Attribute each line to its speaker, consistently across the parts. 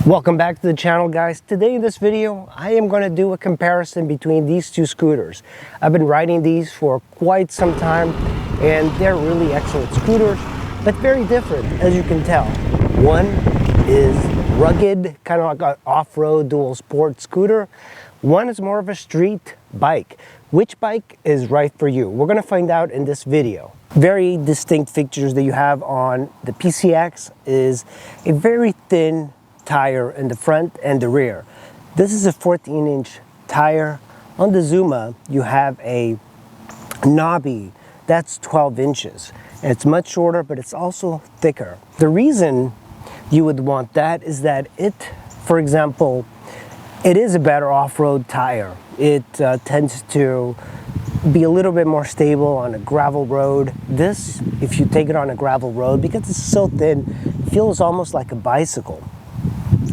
Speaker 1: Welcome back to the channel, guys. Today in this video I am going to do a comparison between these two scooters. I've been riding these for quite some time and they're really excellent scooters, but very different, as you can tell. One is rugged, kind of like an off-road dual sport scooter. One is more of a street bike. Which bike is right for you? We're going to find out in this video. Very distinct features that you have on the PCX is a very thin tire in the front and the rear. This is a 14-inch tire. On the Zuma, you have a knobby that's 12 inches. And it's much shorter, but it's also thicker. The reason you would want that is that it, for example, it is a better off-road tire. It tends to be a little bit more stable on a gravel road. This, if you take it on a gravel road, because it's so thin, it feels almost like a bicycle.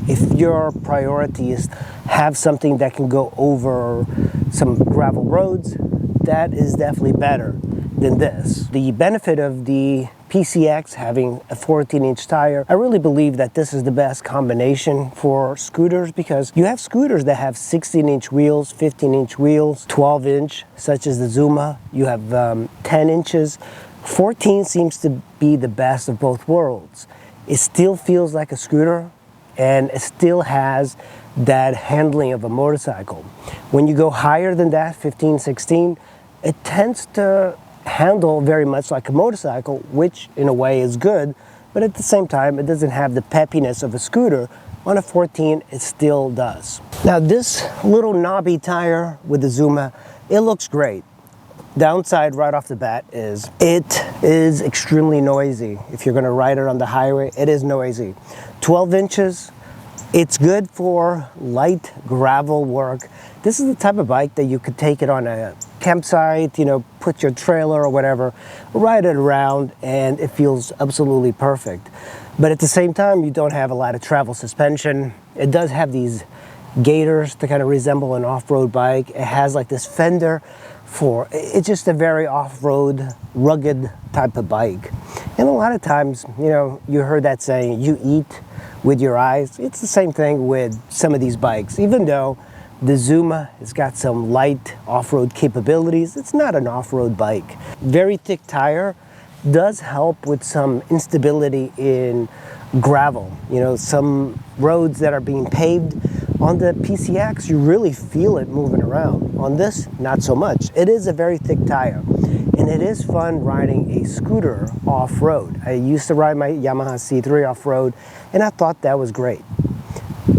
Speaker 1: If your priority is have something that can go over some gravel roads, that is definitely better than this. The benefit of the PCX having a 14-inch tire, I really believe that this is the best combination for scooters, because you have scooters that have 16-inch wheels, 15-inch wheels, 12-inch, such as the Zuma. You have 10 inches. 14 seems to be the best of both worlds. It still feels like a scooter, and it still has that handling of a motorcycle. When you go higher than that, 15, 16, it tends to handle very much like a motorcycle, which in a way is good, but at the same time, it doesn't have the peppiness of a scooter. On a 14, it still does. Now this little knobby tire with the Zuma, it looks great. Downside right off the bat is it is extremely noisy. If you're gonna ride it on the highway, it is noisy. 12 inches, it's good for light gravel work. This is the type of bike that you could take it on a campsite, you know, put your trailer or whatever, ride it around, and it feels absolutely perfect. But at the same time, you don't have a lot of travel suspension. It does have these gaiters to kind of resemble an off-road bike. It has like this fender for, it's just a very off-road, rugged type of bike. And a lot of times, you know, you heard that saying, you eat with your eyes. It's the same thing with some of these bikes. Even though the Zuma has got some light off-road capabilities, it's not an off-road bike. Very thick tire does help with some instability in gravel. You know, some roads that are being paved, on the PCX, you really feel it moving around. On this, not so much. It is a very thick tire, and it is fun riding a scooter off-road. I used to ride my Yamaha C3 off-road, and I thought that was great.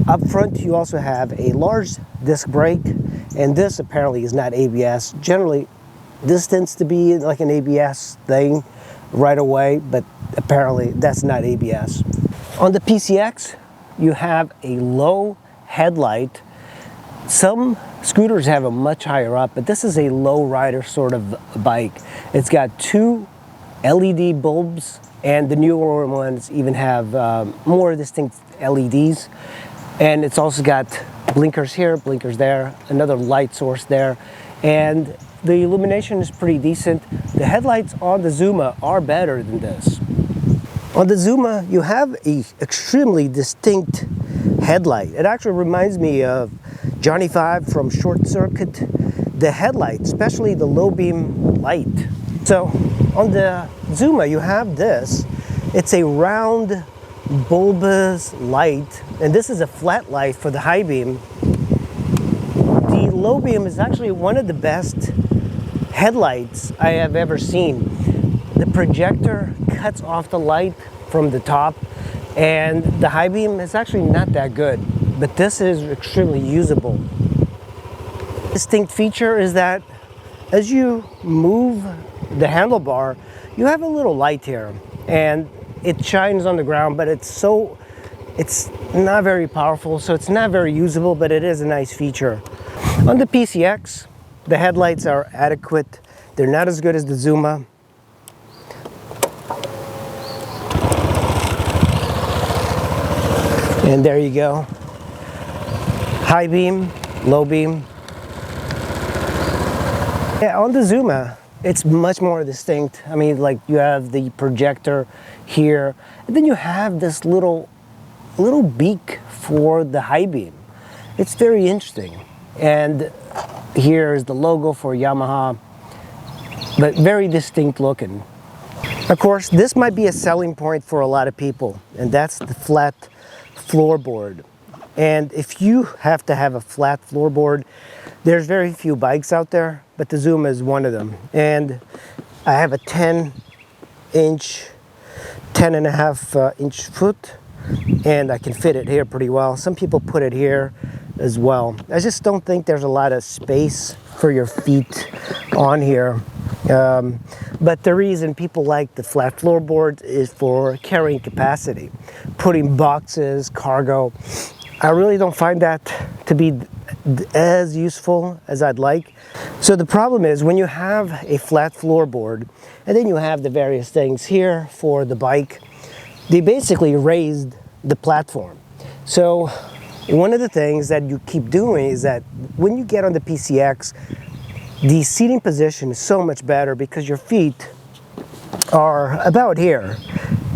Speaker 1: Up front, you also have a large disc brake, and this apparently is not ABS. Generally, this tends to be like an ABS thing right away, but apparently that's not ABS. On the PCX, you have a low headlight. Some scooters have a much higher up, but this is a low rider sort of bike. It's got two LED bulbs, and the newer ones even have more distinct LEDs. And it's also got blinkers here, blinkers there, another light source there, and the illumination is pretty decent. The headlights on the Zuma are better than this. On the Zuma, you have an extremely distinct headlight. It actually reminds me of Johnny 5 from Short Circuit. The headlight, especially the low beam light. So on the Zuma, you have this. It's a round bulbous light, and this is a flat light for the high beam. The low beam is actually one of the best headlights I have ever seen. The projector cuts off the light from the top, and the high beam is actually not that good, but this is extremely usable. Distinct feature is that as you move the handlebar, you have a little light here, and it shines on the ground, but it's not very powerful, so it's not very usable, but it is a nice feature. On the PCX, the headlights are adequate. They're not as good as the Zuma. And there you go. High beam, low beam. Yeah, on the Zuma, it's much more distinct. I mean, like, you have the projector here, and then you have this little beak for the high beam. It's very interesting. And here's the logo for Yamaha, but very distinct looking. Of course, this might be a selling point for a lot of people, and that's the flat floorboard. And if you have to have a flat floorboard, there's very few bikes out there, but the Zuma is one of them. And I have a 10 and a half inch foot, and I can fit it here pretty well. Some people put it here as well. I just don't think there's a lot of space for your feet on here. But the reason people like the flat floorboards is for carrying capacity, putting boxes, cargo. I really don't find that to be as useful as I'd like. So the problem is when you have a flat floorboard and then you have the various things here for the bike, they basically raised the platform. So one of the things that you keep doing is that when you get on the PCX, the seating position is so much better because your feet are about here.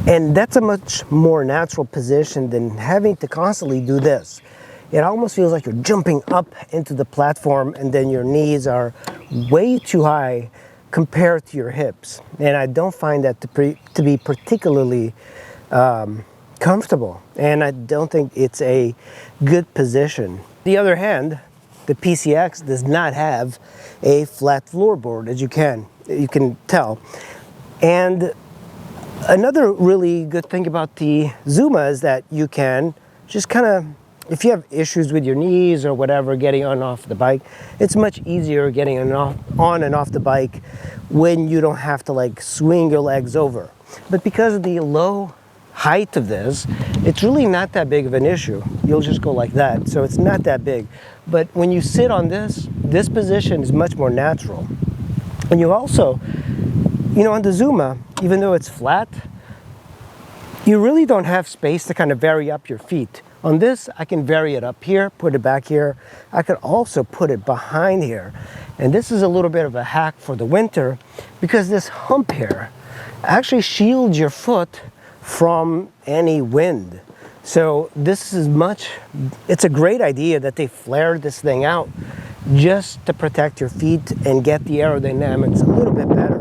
Speaker 1: And that's a much more natural position than having to constantly do this. It almost feels like you're jumping up into the platform and then your knees are way too high compared to your hips. And I don't find that to be particularly comfortable. And I don't think it's a good position. On the other hand, the PCX does not have a flat floorboard, as you can tell. And another really good thing about the Zuma is that you can just kind of, if you have issues with your knees or whatever, getting on and off the bike, it's much easier getting on and off the bike when you don't have to like swing your legs over. But because of the low height of this, it's really not that big of an issue. You'll just go like that, so it's not that big. But when you sit on this position is much more natural. And you also, you know, on the Zuma, even though it's flat, you really don't have space to kind of vary up your feet. On this, I can vary it up here, put it back here. I could also put it behind here. And this is a little bit of a hack for the winter because this hump here actually shields your foot from any wind. So this is it's a great idea that they flared this thing out just to protect your feet and get the aerodynamics a little bit better.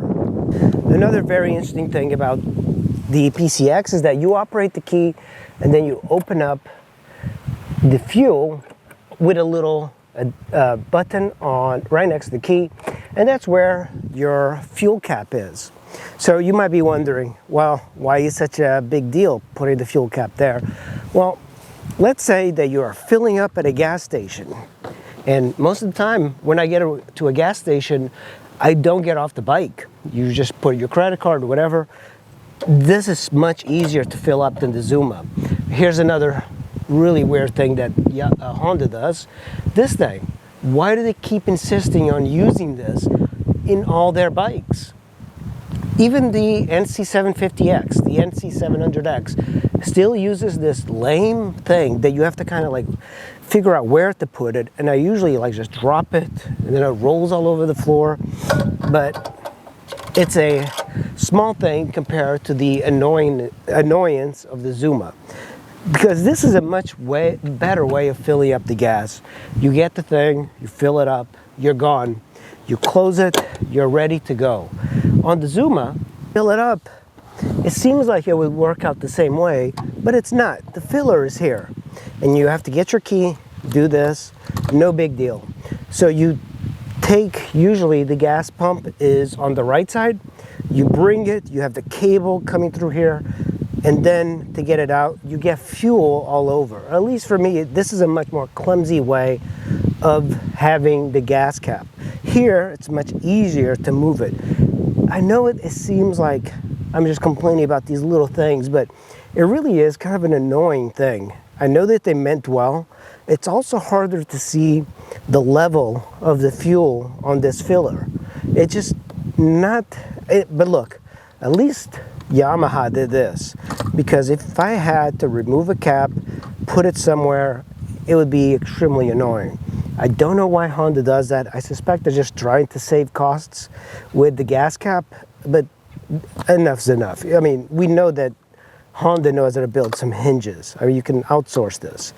Speaker 1: Another very interesting thing about the PCX is that you operate the key and then you open up the fuel with a little button on right next to the key, and that's where your fuel cap is. So you might be wondering, well, why is such a big deal putting the fuel cap there? Well, let's say that you are filling up at a gas station, and most of the time when I get to a gas station, I don't get off the bike. You just put your credit card or whatever. This is much easier to fill up than the Zuma. Here's another really weird thing that Honda does. This thing, why do they keep insisting on using this in all their bikes? Even the NC750X, the NC700X, still uses this lame thing that you have to kind of like figure out where to put it. And I usually like just drop it and then it rolls all over the floor. But it's a small thing compared to the annoyance of the Zuma. Because this is a much better way of filling up the gas. You get the thing, you fill it up, you're gone. You close it, you're ready to go. On the Zuma, fill it up. It seems like it would work out the same way, but it's not. The filler is here. And you have to get your key, do this, no big deal. So you take, usually the gas pump is on the right side. You bring it, you have the cable coming through here, and then to get it out, you get fuel all over. At least for me, this is a much more clumsy way of having the gas cap. Here, it's much easier to move it. I know it seems like I'm just complaining about these little things, but it really is kind of an annoying thing. I know that they meant well. It's also harder to see the level of the fuel on this filler. It's just not, but look, at least Yamaha did this, because if I had to remove a cap, put it somewhere, it would be extremely annoying. I don't know why Honda does that. I suspect they're just trying to save costs with the gas cap, but enough's enough. I mean, we know that Honda knows how to build some hinges. I mean, you can outsource this.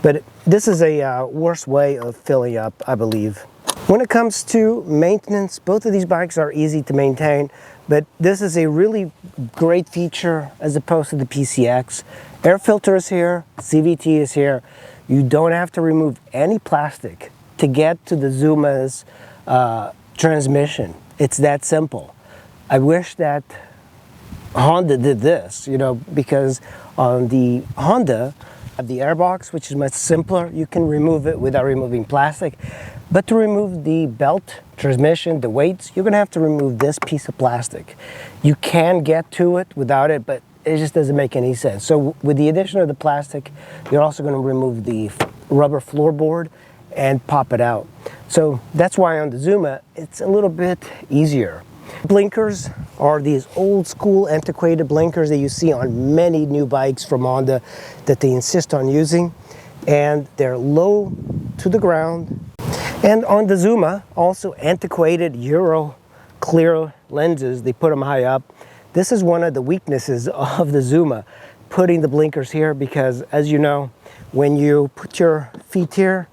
Speaker 1: But this is a worse way of filling up, I believe. When it comes to maintenance, both of these bikes are easy to maintain, but this is a really great feature as opposed to the PCX. Air filter is here, CVT is here. You don't have to remove any plastic to get to the Zuma's transmission. It's that simple. I wish that Honda did this, you know, because on the Honda, the airbox, which is much simpler, you can remove it without removing plastic. But to remove the belt, transmission, the weights, you're gonna have to remove this piece of plastic. You can get to it without it, but it just doesn't make any sense. So with the addition of the plastic, you're also gonna remove the rubber floorboard and pop it out. So that's why on the Zuma, it's a little bit easier. Blinkers are these old school antiquated blinkers that you see on many new bikes from Honda that they insist on using, and they're low to the ground. And on the Zuma, also antiquated Euro clear lenses, they put them high up. This is one of the weaknesses of the Zuma, putting the blinkers here, because as you know, when you put your feet here,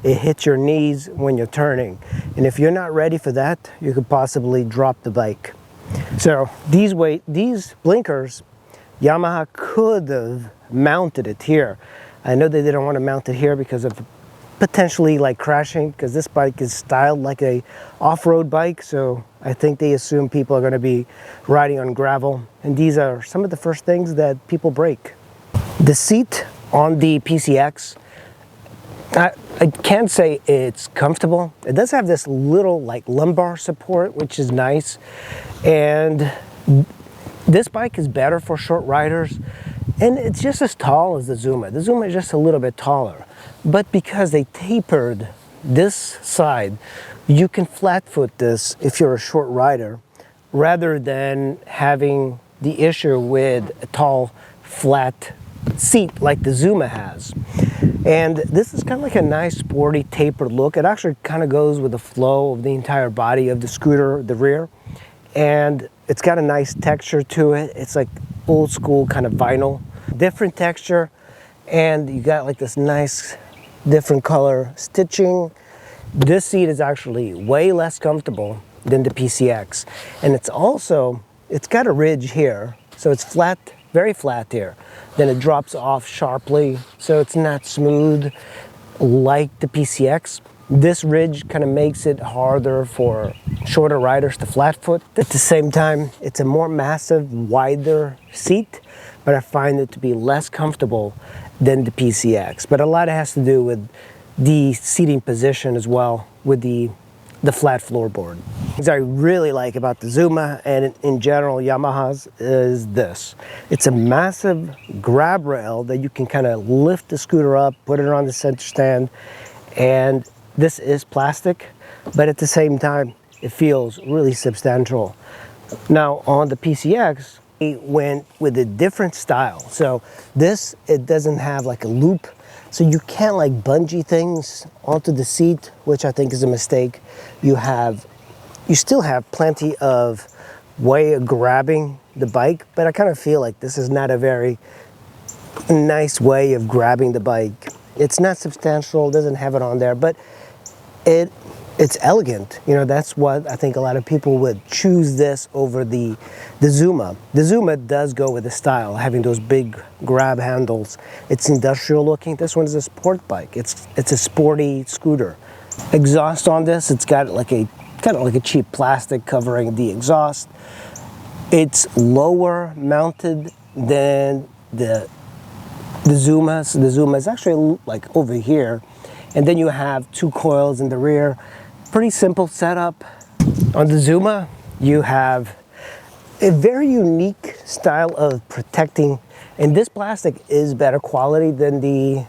Speaker 1: it hits your knees when you're turning. And if you're not ready for that, you could possibly drop the bike. So these blinkers, Yamaha could have mounted it here. I know they didn't want to mount it here because of potentially like crashing, because this bike is styled like a off-road bike. So I think they assume people are going to be riding on gravel. And these are some of the first things that people break. The seat on the PCX, I can't say it's comfortable. It does have this little like lumbar support, which is nice. And this bike is better for short riders. And it's just as tall as the Zuma. The Zuma is just a little bit taller. But because they tapered this side, you can flat foot this if you're a short rider, rather than having the issue with a tall, flat seat like the Zuma has. And this is kind of like a nice sporty tapered look. It actually kind of goes with the flow of the entire body of the scooter, the rear. And it's got a nice texture to it. It's like old school kind of vinyl, different texture. And you got like this nice different color stitching. This seat is actually way less comfortable than the PCX. And it's got a ridge here. So it's flat, very flat here. Then it drops off sharply, so it's not smooth like the PCX. This ridge kind of makes it harder for shorter riders to flat foot. At the same time, it's a more massive, wider seat, but I find it to be less comfortable than the PCX. But a lot has to do with the seating position as well, with the flat floorboard. Things I really like about the Zuma and in general Yamaha's is this. It's a massive grab rail that you can kind of lift the scooter up, put it on the center stand, and this is plastic, but at the same time it feels really substantial. Now on the PCX, it went with a different style. So this, it doesn't have like a loop, so you can't like bungee things onto the seat, which I think is a mistake. You still have plenty of way of grabbing the bike, but I kind of feel like this is not a very nice way of grabbing the bike. It's not substantial, doesn't have it on there, but it's elegant. You know, that's what I think a lot of people would choose this over the Zuma. The Zuma does go with the style, having those big grab handles. It's industrial looking. This one is a sport bike. It's a sporty scooter. Exhaust on this, it's got like a kind of like a cheap plastic covering the exhaust. It's lower mounted than the Zuma. So the Zuma is actually like over here. And then you have two coils in the rear. Pretty simple setup. On the Zuma, you have a very unique style of protecting, and this plastic is better quality than the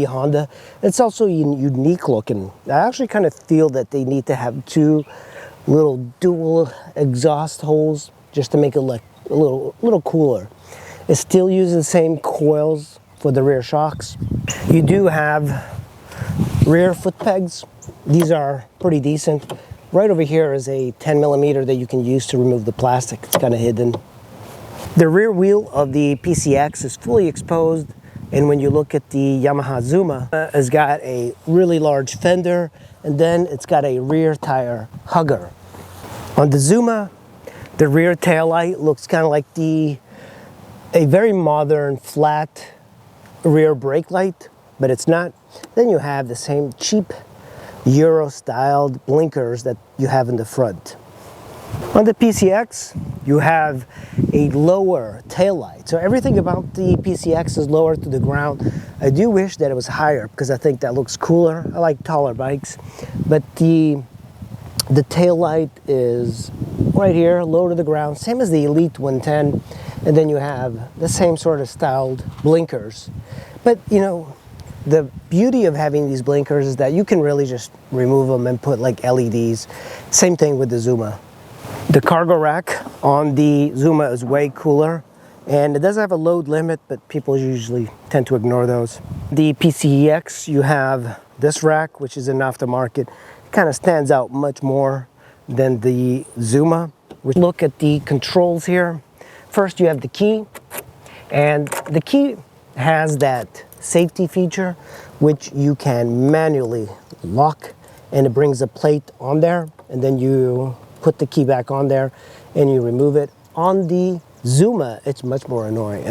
Speaker 1: Honda. It's also unique looking. I actually kind of feel that they need to have two little dual exhaust holes just to make it look a little cooler. It still uses the same coils for the rear shocks. You do have rear foot pegs. These are pretty decent. Right over here is a 10 millimeter that you can use to remove the plastic. It's kind of hidden. The rear wheel of the PCX is fully exposed, and when you look at the Yamaha Zuma, it's got a really large fender, and then it's got a rear tire hugger. On the Zuma, the rear taillight looks kind of like a very modern flat rear brake light, but it's not. Then you have the same cheap Euro-styled blinkers that you have in the front. On the PCX, you have a lower taillight. So everything about the PCX is lower to the ground. I do wish that it was higher because I think that looks cooler. I like taller bikes, but the taillight is right here, low to the ground, same as the Elite 110, and then you have the same sort of styled blinkers. But you know, the beauty of having these blinkers is that you can really just remove them and put like LEDs. Same thing with the Zuma. The cargo rack on the Zuma is way cooler, and it does have a load limit, but people usually tend to ignore those. The PCX, you have this rack, which is an aftermarket. It kind of stands out much more than the Zuma. We look at the controls here. First, you have the key, and the key has that safety feature, which you can manually lock, and it brings a plate on there, and then you put the key back on there and you remove it. On the Zuma, it's much more annoying.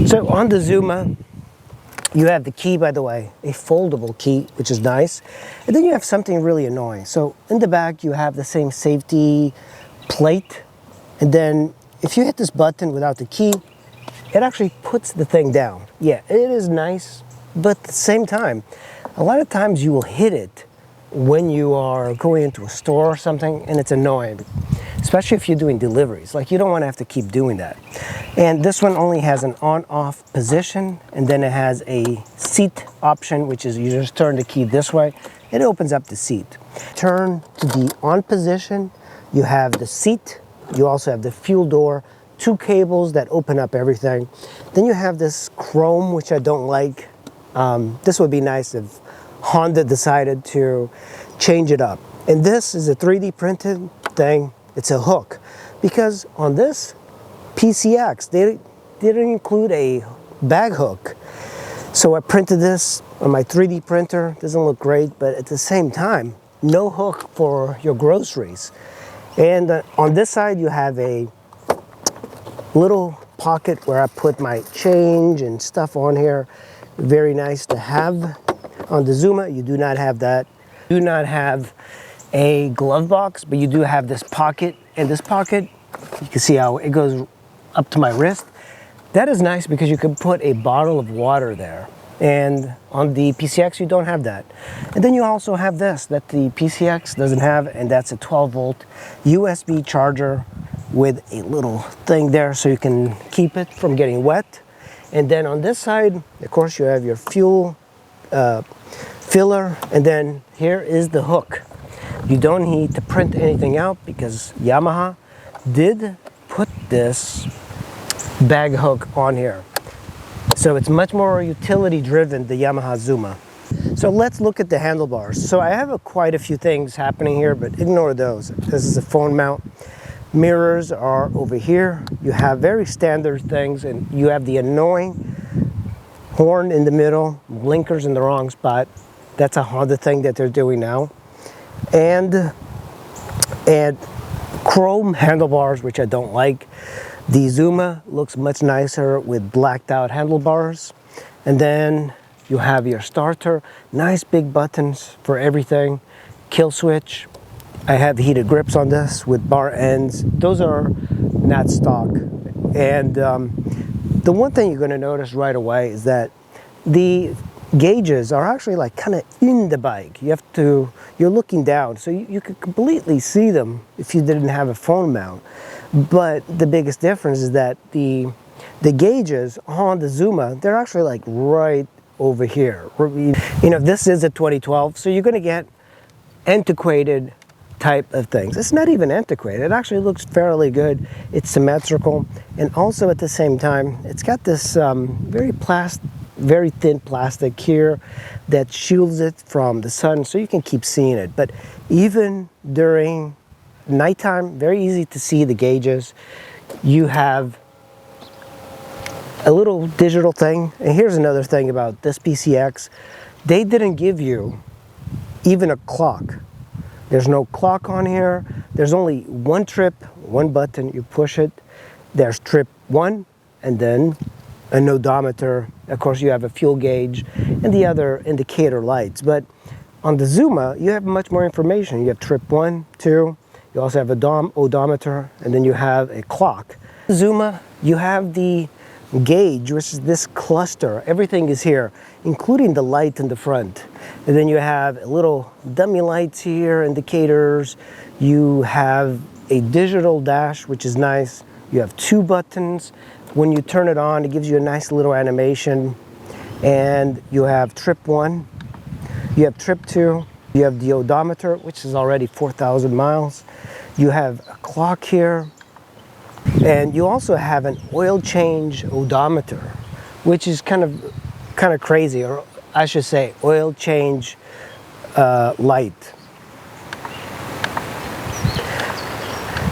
Speaker 1: So on the Zuma, you have the key, by the way, a foldable key, which is nice. And then you have something really annoying. So in the back, you have the same safety plate. And then if you hit this button without the key, it actually puts the thing down. Yeah, it is nice, but at the same time, a lot of times you will hit it when you are going into a store or something, and it's annoying, especially if you're doing deliveries. Like, you don't want to have to keep doing that. And this one only has an on-off position, and then it has a seat option, which is you just turn the key this way, it opens up the seat. Turn to the on position, you have the seat, you also have the fuel door, 2 cables that open up everything. Then you have this chrome, which I don't like. This would be nice if Honda decided to change it up. And this is a 3D printed thing. It's a hook, because on this PCX they didn't include a bag hook. So I printed this on my 3D printer. Doesn't look great, but at the same time, no hook for your groceries. And on this side, you have a little pocket where I put my change and stuff on here. Very nice to have. On the Zuma, you do not have that. You do not have a glove box, but you do have this pocket. And this pocket, you can see how it goes up to my wrist. That is nice because you can put a bottle of water there. And on the PCX, you don't have that. And then you also have this that the PCX doesn't have, and that's a 12-volt USB charger with a little thing there so you can keep it from getting wet. And then on this side, of course, you have your fuel filler, and then here is the hook. You don't need to print anything out because Yamaha did put this bag hook on here. So it's much more utility driven, the Yamaha Zuma. So let's look at the handlebars. So I have quite a few things happening here, but ignore those. This is a phone mount. Mirrors are over here. You have very standard things, and you have the annoying horn in the middle, blinkers in the wrong spot. That's a Honda thing that they're doing now. And chrome handlebars, which I don't like. The Zuma looks much nicer with blacked out handlebars. And then you have your starter, nice big buttons for everything, kill switch. I have heated grips on this with bar ends. Those are not stock. And the one thing you're going to notice right away is that the gauges are actually like kind of in the bike. You're looking down, so you could completely see them if you didn't have a phone mount. But the biggest difference is that the gauges on the Zuma, they're actually like right over here. You know, this is a 2012, so you're going to get antiquated type of things. It's not even antiquated. It actually looks fairly good. It's symmetrical, and also at the same time, it's got this very thin plastic here that shields it from the sun, so you can keep seeing it. But even during nighttime, very easy to see the gauges. You have a little digital thing. And here's another thing about this PCX. They didn't give you even a clock. There's no clock on here. There's only one trip, one button, you push it. There's trip 1, and then an odometer. Of course, you have a fuel gauge and the other indicator lights. But on the Zuma, you have much more information. You have trip 1, 2, you also have an odometer, and then you have a clock. Zuma, you have the gauge, which is this cluster. Everything is here, including the light in the front. And then you have little dummy lights here, indicators. You have a digital dash, which is nice. You have 2 buttons. When you turn it on, it gives you a nice little animation. And you have trip 1, you have trip 2, you have the odometer, which is already 4,000 miles. You have a clock here. And you also have an oil change odometer, which is kind of crazy, or I should say oil change light.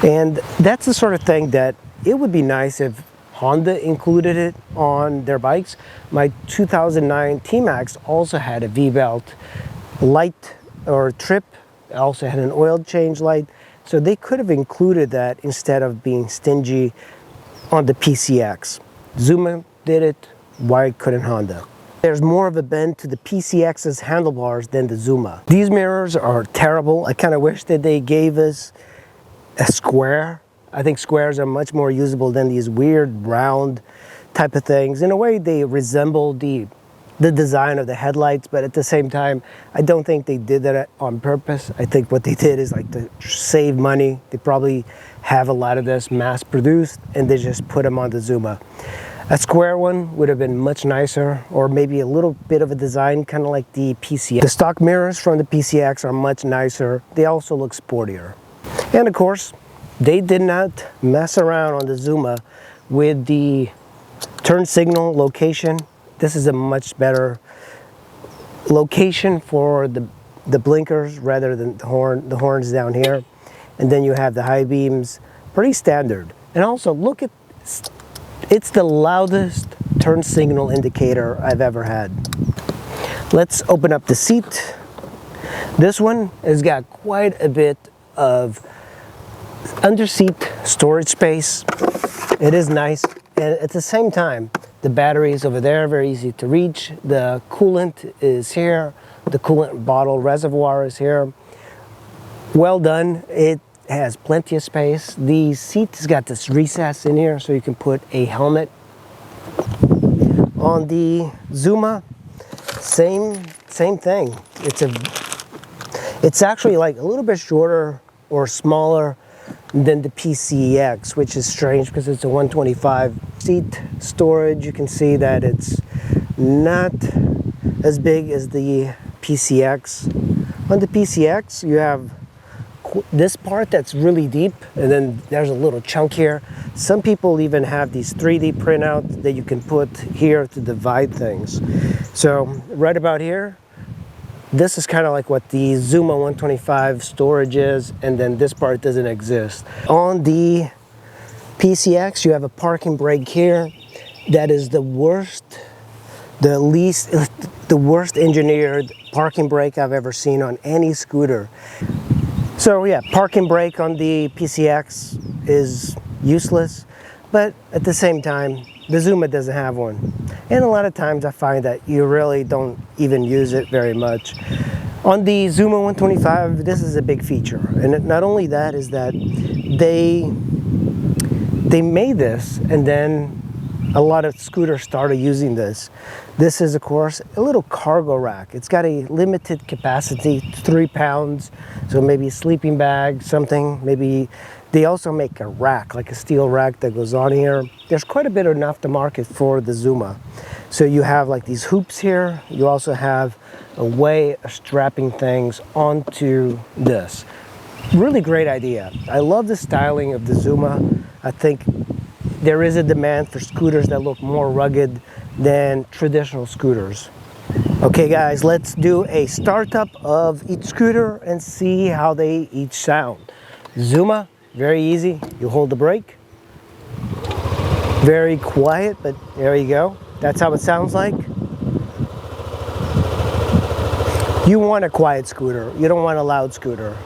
Speaker 1: And that's the sort of thing that it would be nice if Honda included it on their bikes. My 2009 T-Max also had a V-belt light or trip. It also had an oil change light. So they could have included that instead of being stingy on the PCX. Zuma did it, why couldn't Honda? There's more of a bend to the PCX's handlebars than the Zuma. These mirrors are terrible. I kind of wish that they gave us a square. I think squares are much more usable than these weird round type of things. In a way, they resemble the design of the headlights, but at the same time, I don't think they did that on purpose. I think what they did is like to save money. They probably have a lot of this mass produced and they just put them on the Zuma. A square one would have been much nicer, or maybe a little bit of a design kind of like the PCX. The stock mirrors from the PCX are much nicer. They also look sportier. And of course, they did not mess around on the Zuma with the turn signal location. This is a much better location for the blinkers rather than the horns down here. And then you have the high beams, pretty standard. And also look at, it's the loudest turn signal indicator I've ever had. Let's open up the seat. This one has got quite a bit of under seat storage space. It is nice, and at the same time, the battery is over there, very easy to reach. The coolant is here. The coolant bottle reservoir is here. Well done. It has plenty of space. The seat has got this recess in here so you can put a helmet. On the Zuma, same thing. It's actually like a little bit shorter or smaller than the PCX, which is strange because it's a 125. Seat storage, you can see that it's not as big as the PCX. On the PCX, you have this part that's really deep, and then there's a little chunk here. Some people even have these 3D printouts that you can put here to divide things. So right about here, this is kind of like what the Zuma 125 storage is, and then this part doesn't exist. On the PCX, you have a parking brake here that is the worst engineered parking brake I've ever seen on any scooter. So yeah, parking brake on the PCX is useless, but at the same time, the Zuma doesn't have one. And a lot of times I find that you really don't even use it very much. On the Zuma 125, this is a big feature. And not only that is that they made this, and then a lot of scooters started using this. This is, of course, a little cargo rack. It's got a limited capacity, 3 pounds, so maybe a sleeping bag, something. Maybe they also make a rack, like a steel rack that goes on here. There's quite a bit of aftermarket for the Zuma. So you have like these hoops here. You also have a way of strapping things onto this. Really great idea. I love the styling of the Zuma. I think there is a demand for scooters that look more rugged than traditional scooters. Okay guys, let's do a startup of each scooter and see how they each sound. Zuma, very easy. You hold the brake. Very quiet, but there you go. That's how it sounds like. You want a quiet scooter. You don't want a loud scooter.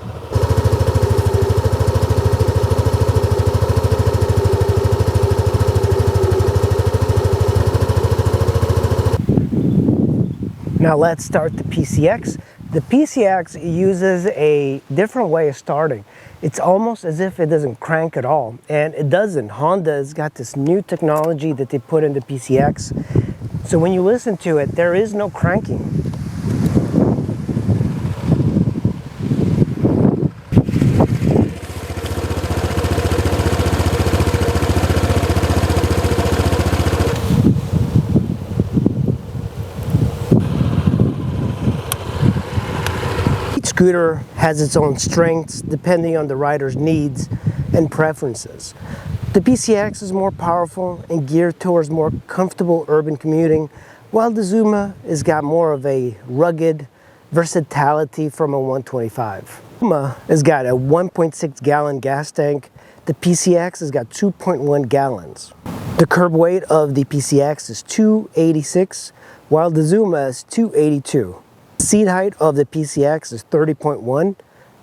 Speaker 1: Now let's start the PCX. The PCX uses a different way of starting. It's almost as if it doesn't crank at all, and it doesn't. Honda has got this new technology that they put in the PCX. So when you listen to it, there is no cranking. Scooter has its own strengths depending on the rider's needs and preferences. The PCX is more powerful and geared towards more comfortable urban commuting, while the Zuma has got more of a rugged versatility from a 125. Zuma has got a 1.6 gallon gas tank. The PCX has got 2.1 gallons. The curb weight of the PCX is 286, while the Zuma is 282. Seat height of the PCX is 30.1.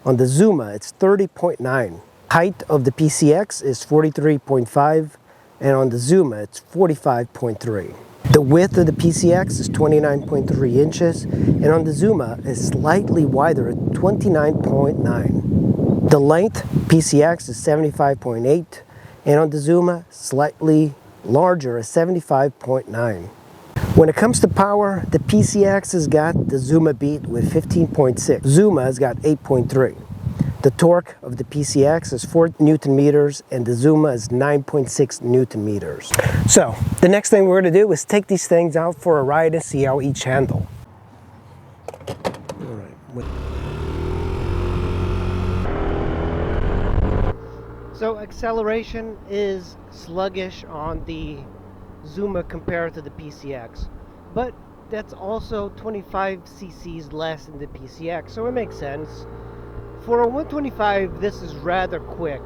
Speaker 1: On the Zuma, it's 30.9. Height of the PCX is 43.5, and on the Zuma, it's 45.3. The width of the PCX is 29.3 inches, and on the Zuma is slightly wider at 29.9. The length PCX is 75.8, and on the Zuma, slightly larger at 75.9. When it comes to power, the PCX has got the Zuma beat with 15.6. Zuma has got 8.3. The torque of the PCX is 4 Newton meters and the Zuma is 9.6 Newton meters. So the next thing we're going to do is take these things out for a ride and see how each handle. All right. So acceleration is sluggish on the Zuma compared to the PCX, but that's also 25 cc's less than the PCX, so it makes sense. For a 125, this is rather quick,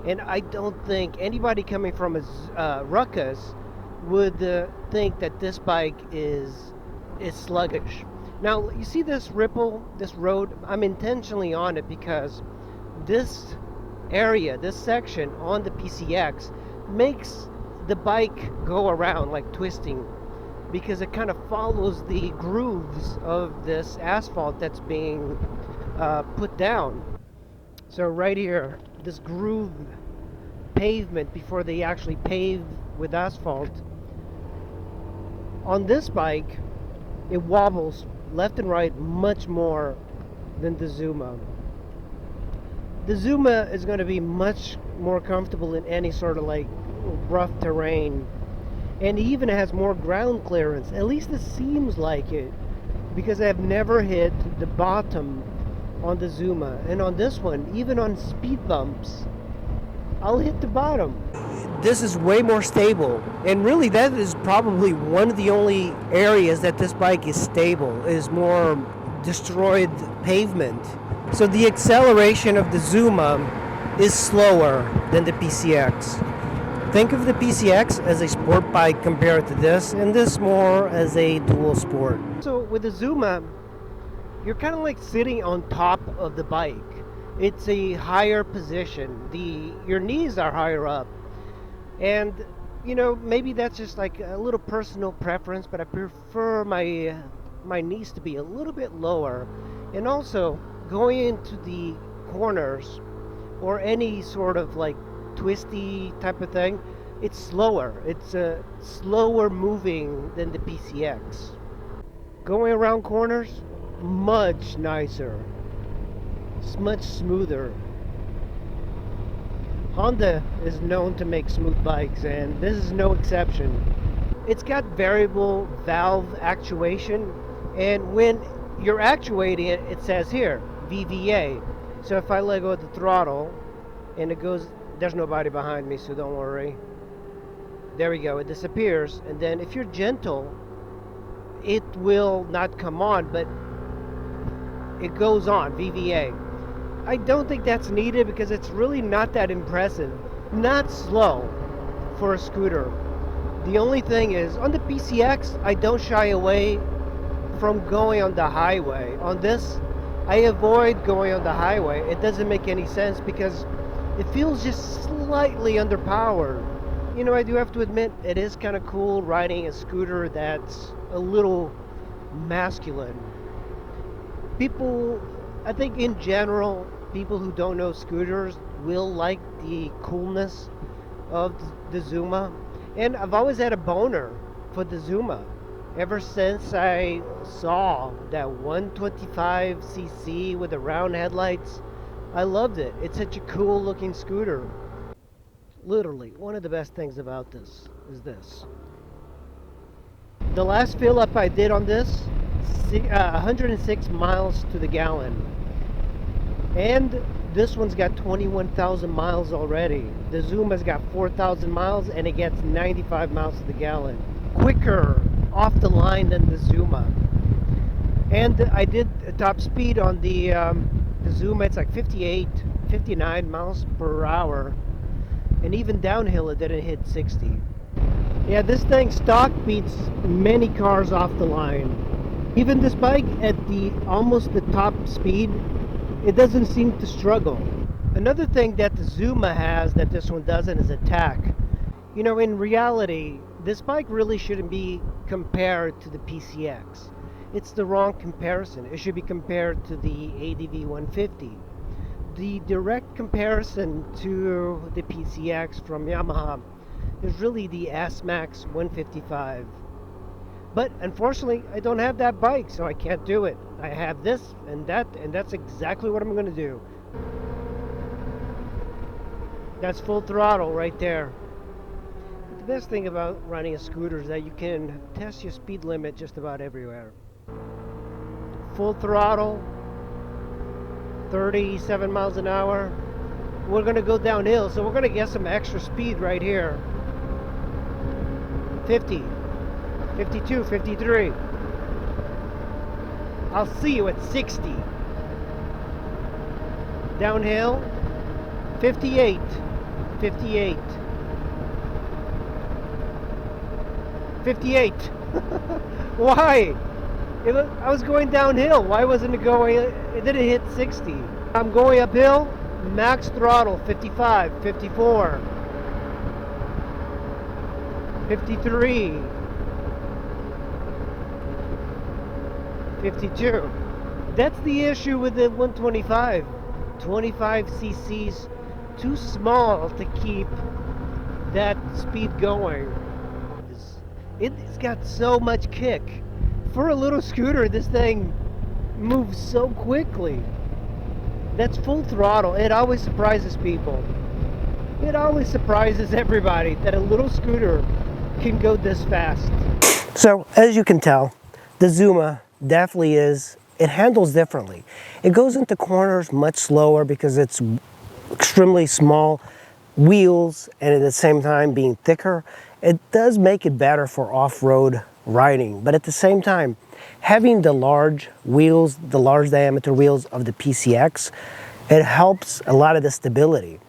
Speaker 1: and I don't think anybody coming from a ruckus would think that this bike is sluggish. Now you see this ripple, this road, I'm intentionally on it because this area, this section on the PCX makes the bike go around like twisting, because it kind of follows the grooves of this asphalt that's being put down. So right here, this groove pavement before they actually pave with asphalt, on this bike it wobbles left and right much more than the Zuma. The Zuma is going to be much more comfortable in any sort of like rough terrain, and even has more ground clearance. At least it seems like it, because I've never hit the bottom on the Zuma, and on this one, even on speed bumps, I'll hit the bottom. This is way more stable, and really that is probably one of the only areas that this bike is stable, is more destroyed pavement. So the acceleration of the Zuma is slower than the PCX. Think of the PCX as a sport bike compared to this, and this more as a dual sport. So with the Zuma, you're kind of like sitting on top of the bike. It's a higher position. Your knees are higher up. And, you know, maybe that's just like a little personal preference, but I prefer my knees to be a little bit lower. And also, going into the corners or any sort of like twisty type of thing, it's slower. It's slower moving than the PCX. Going around corners, much nicer. It's much smoother. Honda is known to make smooth bikes, and this is no exception. It's got variable valve actuation, and when you're actuating it, it says here VVA. So if I let go of the throttle and it goes, there's nobody behind me, so don't worry. There we go, it disappears. And then if you're gentle, it will not come on, but it goes on, VVA. I don't think that's needed because it's really not that impressive. Not slow for a scooter. The only thing is, on the PCX, I don't shy away from going on the highway. On this, I avoid going on the highway. It doesn't make any sense because it feels just slightly underpowered. You know, I do have to admit, it is kind of cool riding a scooter that's a little masculine. People, I think in general, people who don't know scooters will like the coolness of the Zuma. And I've always had a boner for the Zuma ever since I saw that 125cc with the round headlights. I loved it. It's such a cool looking scooter. Literally, one of the best things about this is this. The last fill up I did on this, 106 miles to the gallon. And this one's got 21,000 miles already. The Zuma's got 4,000 miles and it gets 95 miles to the gallon. Quicker off the line than the Zuma. And I did a top speed on the Zuma. It's like 58, 59 miles per hour. And even downhill it didn't hit 60. Yeah, this thing stock beats many cars off the line. Even this bike at almost the top speed, it doesn't seem to struggle. Another thing that the Zuma has that this one doesn't is attack. You know, in reality, this bike really shouldn't be compared to the PCX. It's the wrong comparison. It should be compared to the ADV 150. The direct comparison to the PCX from Yamaha is really the S-Max 155. But unfortunately, I don't have that bike, so I can't do it. I have this and that, and that's exactly what I'm going to do. That's full throttle right there. The best thing about riding a scooter is that you can test your speed limit just about everywhere. Full throttle, 37 miles an hour. We're going to go downhill, so we're going to get some extra speed right here. 50, 52, 53. I'll see you at 60. Downhill, 58, 58. 58. Why? I was going downhill. Why wasn't it going? It didn't hit 60. I'm going uphill, max throttle, 55, 54, 53, 52. That's the issue with the 125. 25 cc's too small to keep that speed going. It's got so much kick. For a little scooter, this thing moves so quickly. That's full throttle. It always surprises people. It always surprises everybody that a little scooter can go this fast. So, as you can tell, the Zuma definitely it handles differently. It goes into corners much slower because it's extremely small wheels, and at the same time being thicker, it does make it better for off-road riding. But at the same time, having the large wheels, the large diameter wheels of the PCX, it helps a lot of the stability.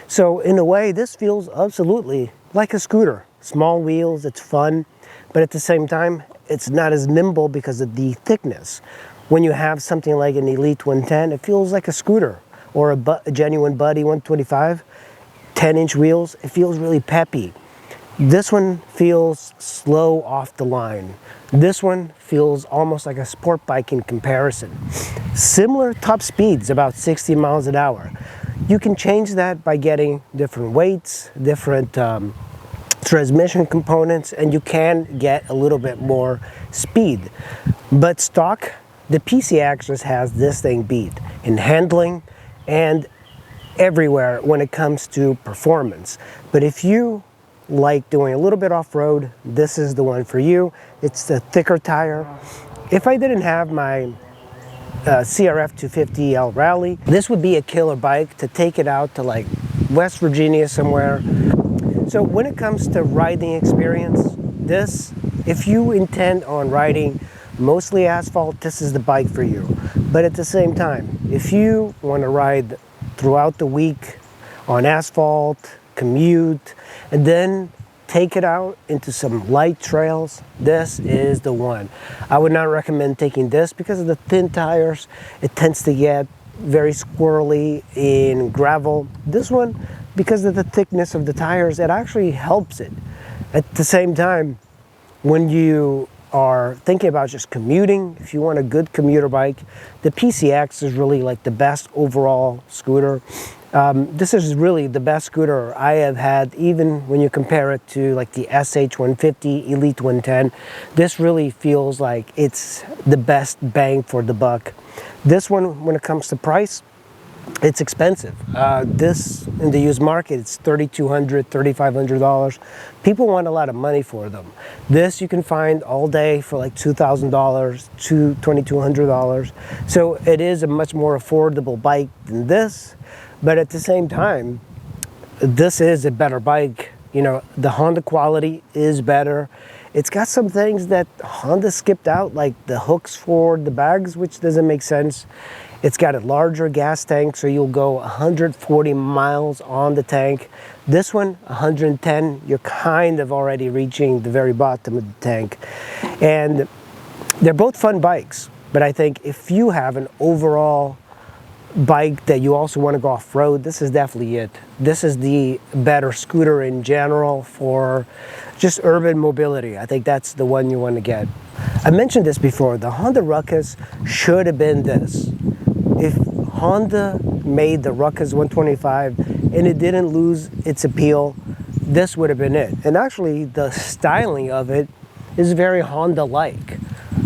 Speaker 1: So in a way, this feels absolutely like a scooter. Small wheels, it's fun, but at the same time, it's not as nimble because of the thickness. When you have something like an Elite 110, it feels like a scooter, or a genuine Buddy 125, 10-inch wheels, it feels really peppy. This one feels slow off the line. This one feels almost like a sport bike in comparison. Similar top speeds, about 60 miles an hour. You can change that by getting different weights, different transmission components, and you can get a little bit more speed. But stock, the PCX just has this thing beat in handling and everywhere when it comes to performance. But if you like doing a little bit off-road, this is the one for you. It's the thicker tire. If I didn't have my CRF 250L Rally, this would be a killer bike to take it out to like West Virginia somewhere. So when it comes to riding experience, if you intend on riding mostly asphalt, this is the bike for you. But at the same time, if you want to ride throughout the week on asphalt, commute, and then take it out into some light trails, this is the one. I would not recommend taking this because of the thin tires. It tends to get very squirrely in gravel. This one, because of the thickness of the tires, it actually helps it. At the same time, when you are thinking about just commuting, if you want a good commuter bike, the PCX is really like the best overall scooter. This is really the best scooter I have had, even when you compare it to like the SH150, Elite 110. This really feels like it's the best bang for the buck. This one, when it comes to price, it's expensive. This in the used market, it's $3,200, $3,500. People want a lot of money for them. This you can find all day for like $2,000, $2,200. So it is a much more affordable bike than this, but at the same time, this is a better bike. You know, the Honda quality is better. It's got some things that Honda skipped out, like the hooks for the bags, which doesn't make sense. It's got a larger gas tank, so you'll go 140 miles on the tank. This one, 110, you're kind of already reaching the very bottom of the tank. And they're both fun bikes, but I think if you have an overall bike that you also want to go off-road, this is definitely it. This is the better scooter in general for just urban mobility. I think that's the one you want to get. I mentioned this before, the Honda Ruckus should have been this. If Honda made the Ruckus 125 and it didn't lose its appeal, this would have been it. And actually, the styling of it is very Honda-like.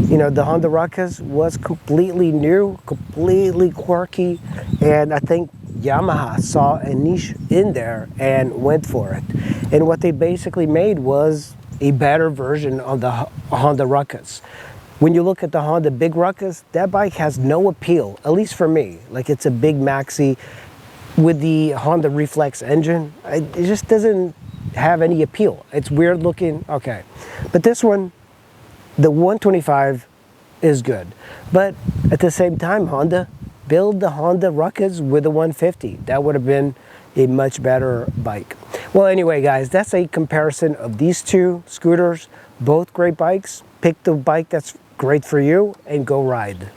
Speaker 1: You know, the Honda Ruckus was completely new, completely quirky, and I think Yamaha saw a niche in there and went for it. And what they basically made was a better version of the Honda Ruckus. When you look at the Honda Big Ruckus, that bike has no appeal, at least for me. Like, it's a big maxi with the Honda Reflex engine. It just doesn't have any appeal. It's weird looking, okay. But this one, the 125 is good. But at the same time, Honda, build the Honda Ruckus with a 150. That would have been a much better bike. Well, anyway, guys, that's a comparison of these two scooters. Both great bikes. Pick the bike that's great for you and go ride.